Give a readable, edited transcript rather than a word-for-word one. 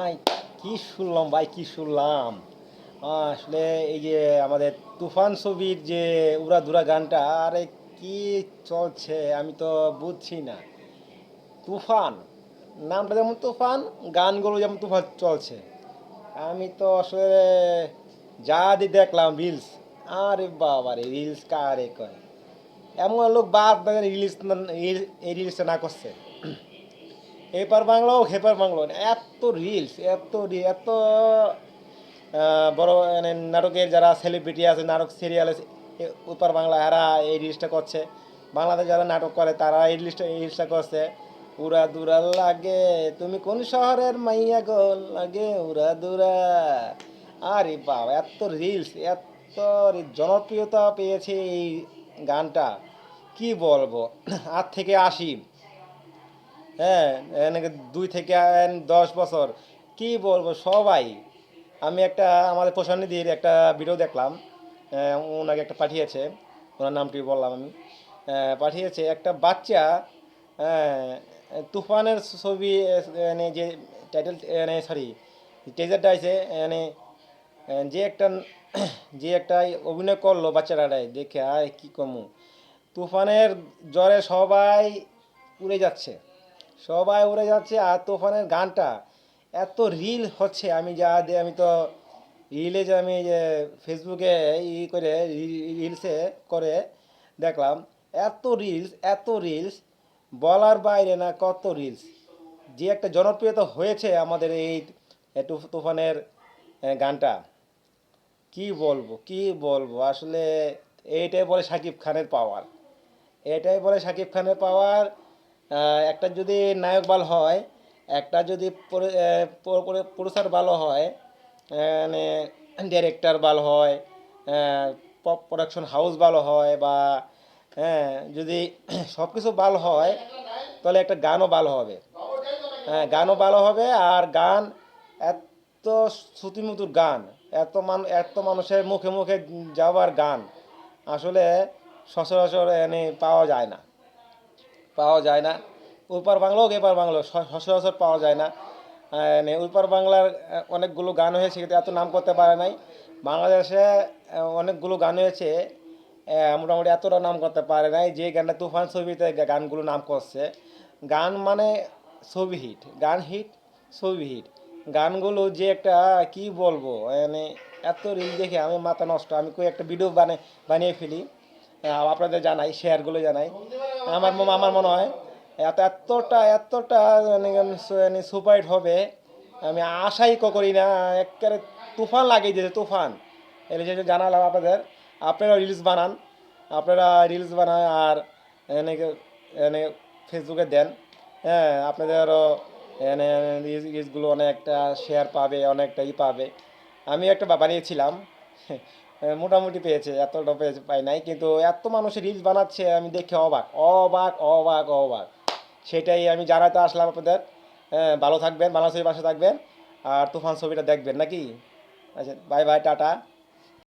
ভাই কি শুনলাম ভাই, কি শুনলাম। আসলে এই যে আমাদের তুফান ছবির যে উড়াধুরা গানটা, আরে কি চলছে আমি তো বুঝছি না। তুফান নামটা যেমন তুফান, গানগুলো যেমন তুফান চলছে। আমি তো আসলে যা দি দেখলাম রিলস, আরে বাবা রে, রিলস কারে কয়, এমন লোক বাদ রিলিজ, এই রিলসটা না করছে। এপার বাংলা হোক হেপার বাংলা হোক, এত রিলস, এত বড় মানে নাটকের যারা সেলিব্রিটি আছে, নাটক সিরিয়ালে ওপার বাংলা, এরা এই রিলসটা করছে। বাংলাদেশ যারা নাটক করে তারা এই রিলসটা করছে। উড়া দুরা লাগে, তুমি কোন শহরের মাইয়া গো, লাগে উড়া দুরা। আরে বাবা, এত রিলস, এত জনপ্রিয়তা পেয়েছে এই গানটা, কি বলবো। আজ থেকে আসি, হ্যাঁ, এনেকে 2 থেকে 10 বছর, কি বলবো সবাই। আমি একটা আমাদের প্রশান্তির একটা ভিডিও দেখলাম, ওনাকে একটা পাঠিয়েছে, ওনার নামটি বললাম আমি। পাঠিয়েছে একটা বাচ্চা, হ্যাঁ, তুফানের ছবি, মানে যে টাইটেল, মানে সরি, টেজারটা আছে, মানে যে একটা যে একটা অভিনয় করলো বাচ্চাটারাই দেখে, আয় কি কমু। তুফানের জ্বরে সবাই উড়ে যাচ্ছে, সবাই উড়ে যাচ্ছে। আর তুফানের গানটা এত রিল হচ্ছে, আমি তো রিলে, যে আমি যে ফেসবুকে করে রিলসে করে দেখলাম, এত রিলস বলার বাইরে না, কত রিলস। যে একটা জনপ্রিয়তা হয়েছে আমাদের এই তুফানের গানটা, কি বলবো আসলে। এইটাই বলে শাকিব খানের পাওয়ার, এটাই বলে শাকিব খানের পাওয়ার। একটা যদি নায়ক ভালো হয়, একটা যদি প্রডিউসার ভালো হয়, মানে ডিরেক্টর ভালো হয়, প্রোডাকশন হাউস ভালো হয়, বা হ্যাঁ, যদি সব কিছু ভালো হয়, তাহলে একটা গানও ভালো হবে। হ্যাঁ, গানও ভালো হবে। আর গান এত শ্রুতিমধুর গান, এত মানুষের মুখে মুখে যাওয়ার গান, আসলে সচরাচর এনে পাওয়া যায় না। ওপার বাংলা হোক এপার বাংলা হোক, সচরাচর পাওয়া যায় না। ওইপার বাংলার অনেকগুলো গান হয়েছে, কিন্তু এত নাম করতে পারে নাই। বাংলাদেশে অনেকগুলো গান হয়েছে, মোটামুটি এতটা নাম করতে পারে নাই। যে গানটা তুফান ছবিতে গানগুলো নাম করছে, গান মানে ছবি হিট, গান হিট, ছবি হিট। গানগুলো যে একটা, কি বলবো, মানে এত রিল দেখে আমি মাথা নষ্ট। আমি কই একটা ভিডিও বানিয়ে ফেলি, আপনাদের জানাই, শেয়ারগুলো জানাই। আমার মনে হয় এতটা মানে সুপারহিট হবে, আমি আশাই করি না। একেবারে তুফান লাগিয়ে দিয়েছে, তুফান। এর যে জানালাম আপনাদের, আপনারা রিলস বানান আর এনেকে এনে ফেসবুকে দেন। হ্যাঁ, আপনাদেরও এনে রিলসগুলো অনেকটা শেয়ার পাবে, অনেকটা পাবে। আমি একটা বানিয়েছিলাম, মোটামুটি পেয়েছে, এতটা পাই নাই, কিন্তু এত মানুষের রিলস বানাচ্ছে, আমি দেখে অবাক অবাক অবাক অবাক। সেটাই আমি জানাতে আসলাম আপনাদের। ভালো থাকবেন, বাংলা ছবির পাশে থাকবেন, আর তুফান ছবিটা দেখবেন নাকি। আচ্ছা, বাই বাই, টাটা।